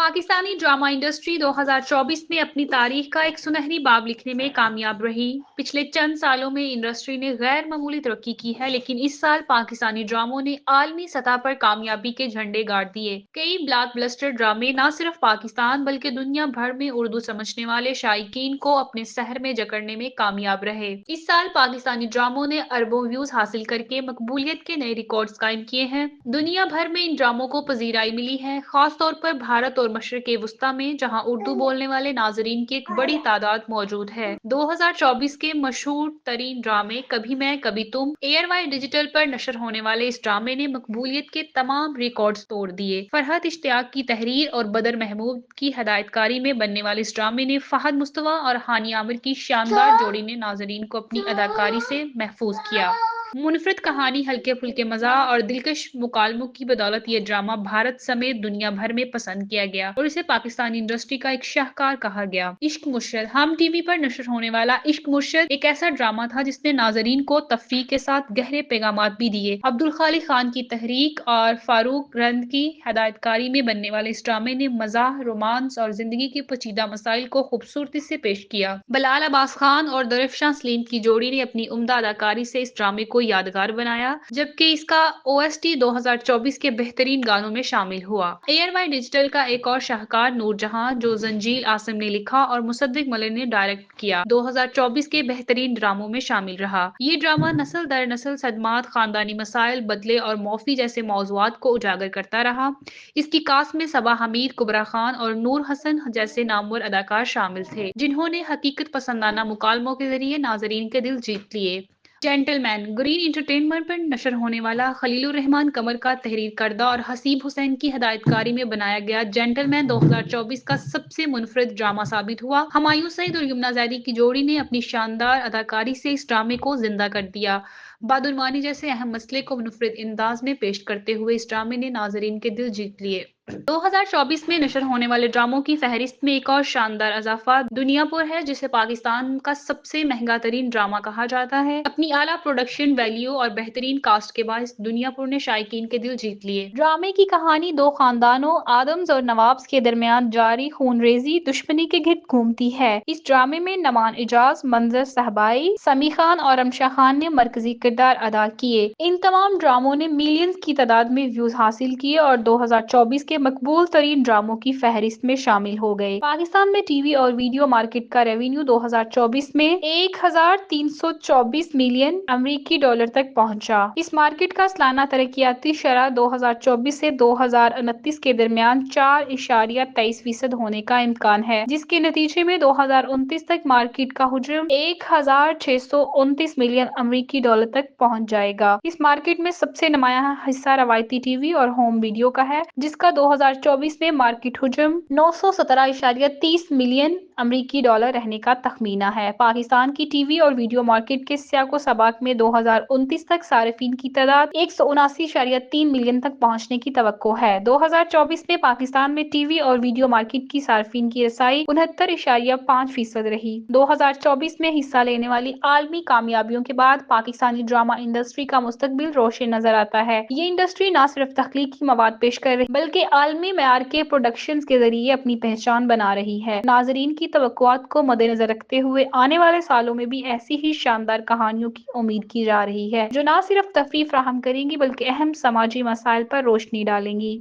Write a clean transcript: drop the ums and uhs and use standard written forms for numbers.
Pakistani drama industry 2024 में अपनी तारीख का एक सुनहरी बाब लिखने में कामयाब रही। पिछले चंद सालों में इंडस्ट्री ने गैर मामूली तरक्की की है, लेकिन इस साल पाकिस्तानी ड्रामों ने आलमी सतह पर कामयाबी के झंडे गाड़ दिए। कई ब्लॉकबस्टर ड्रामे न सिर्फ पाकिस्तान बल्कि दुनिया भर में उर्दू समझने वाले शायकीन को अपने शहर में जकड़ने में कामयाब रहे। इस साल पाकिस्तानी ड्रामों ने अरबों व्यूज हासिल करके मकबूलियत के नए रिकॉर्ड्स कायम किए हैं। दुनिया भर में इन ड्रामों को पजीराई मिली है, खास तौर पर भारत और मशरिक वस्ता में, जहां उर्दू बोलने वाले नाजरीन की एक बड़ी तादाद मौजूद है। 2024 के मशहूर तरीन ड्रामे कभी मैं कभी तुम एयरवाई डिजिटल पर नशर होने वाले इस ड्रामे ने मकबूलियत के तमाम रिकॉर्ड्स तोड़ दिए। फरहत इश्तियाक की तहरीर और बदर महमूद की हदायतकारी में बनने वाले इस ड्रामे ने फहद मुस्तफा और हानी आमिर की शानदार जोड़ी ने नाजरीन को अपनी अदाकारी से महफूज किया। मुनफरिद कहानी, हल्के फुल्के मज़ाक और दिलकश मुकालमों की बदौलत ये ड्रामा भारत समेत दुनिया भर में पसंद किया गया और इसे पाकिस्तानी इंडस्ट्री का एक शाहकार कहा गया। इश्क मुर्शद, हम टीवी पर नशर होने वाला इश्क मुर्शद एक ऐसा ड्रामा था जिसने नाजरीन को तफरीह के साथ गहरे पैगामात भी दिए। अब्दुल खालिक खान की तहरीक और फारूक रंद की हदायतकारी में बनने वाले इस ड्रामे ने मज़ाक, रोमांस और जिंदगी के पेचीदा मसाइल को खूबसूरती से पेश किया। बलाल अब्बास खान और दरफ्शान सलीम की जोड़ी ने अपनी उम्दा अदाकारी से इस ड्रामे को यादगार बनाया, जबकि इसका ओएसटी 2024 के बेहतरीन गानों में शामिल हुआ। एयरवाई डिजिटल का एक और शाहकार नूरजहां, जो जंजील आसिम ने लिखा और मुसद्दिक मलिक ने डायरेक्ट किया, 2024 के बेहतरीन ड्रामों में शामिल रहा। ये ड्रामा नस्ल दर नस्ल सदमात, खानदानी मसाइल, बदले और मौफी जैसे मौजुआत को उजागर करता रहा। इसकी कास्ट में सबा हमीद, कुबरा खान और नूर हसन जैसे नामवर अदाकार शामिल थे, जिन्होंने हकीकत पसंदाना मुकालमों के जरिए नाजरीन के दिल जीत लिए। जेंटलमैन, ग्रीन एंटरटेनमेंट पर नशर होने वाला खलीलुर रहमान कमर का तहरीर करदा और हसीब हुसैन की हदायतकारी में बनाया गया जेंटलमैन 2024 का सबसे मुनफरिद ड्रामा साबित हुआ। हुमायूं सईद और यमुना जैदी की जोड़ी ने अपनी शानदार अदाकारी से इस ड्रामे को जिंदा कर दिया। बदउनवानी जैसे अहम मसले को मुनफरिद अंदाज में पेश करते हुए इस ड्रामे ने नाजरीन के दिल जीत लिए। 2024 में नशर होने वाले ड्रामों की फहरिस्त में एक और शानदार इजाफा दुनियापुर है, जिसे पाकिस्तान का सबसे महंगा तरीन ड्रामा कहा जाता है। अपनी आला प्रोडक्शन वैल्यू और बेहतरीन कास्ट के बायस दुनियापुर ने शायकीन के दिल जीत लिए। ड्रामे की कहानी दो खानदानों आदम्स और नवाब्स के दरमियान जारी खूनरेजी दुश्मनी के घिर घूमती है। इस ड्रामे में नमान इजाज, मंजर सहबाई, समी खान और अमशा खान ने मरकजी किरदार अदा किए। इन तमाम ड्रामों ने मिलियंस की तादाद में व्यूज हासिल किए और 2024 के मकबूल तरीन ड्रामों की फहरिस्त में शामिल हो गए। पाकिस्तान में टीवी और वीडियो मार्केट का रेवेन्यू 2024 में 1324 मिलियन अमेरिकी डॉलर तक पहुंचा। इस मार्केट का सालाना तरक्याती शरह 2024 से 2029 के दरमियान 4.23% होने का इम्कान है, जिसके नतीजे में 2029 तक मार्केट का हुजम 1629 मिलियन अमेरिकी डॉलर तक पहुंच जाएगा। इस मार्केट में सबसे नुमाया हिस्सा रवायती टीवी और होम वीडियो का है, जिसका 2024 में मार्केट हुजम 917.30 मिलियन अमेरिकी डॉलर रहने का तखमीना है। पाकिस्तान की टीवी और वीडियो मार्केट के सियाको सबाक में 2029 तक सारिफिन की तादाद 179.3 मिलियन तक पहुंचने की तवक्को है। 2024 में पाकिस्तान में टीवी और वीडियो मार्केट की सारिफिन की रसाई 69.5% रही। 2024 में हिस्सा लेने वाली आलमी कामयाबियों के बाद पाकिस्तानी ड्रामा इंडस्ट्री का मुस्तकबिल रोशन नजर आता है। ये इंडस्ट्री न सिर्फ तख्लीकी मवाद पेश कर रही बल्कि आलमी मेयार के प्रोडक्शंस के जरिए अपनी पहचान बना रही है। नाजरीन की तवक्कुआत को मद्देनजर रखते हुए आने वाले सालों में भी ऐसी ही शानदार कहानियों की उम्मीद की जा रही है, जो न सिर्फ तफरीह फराहम करेंगी बल्कि अहम समाजी मसाइल पर रोशनी डालेंगी।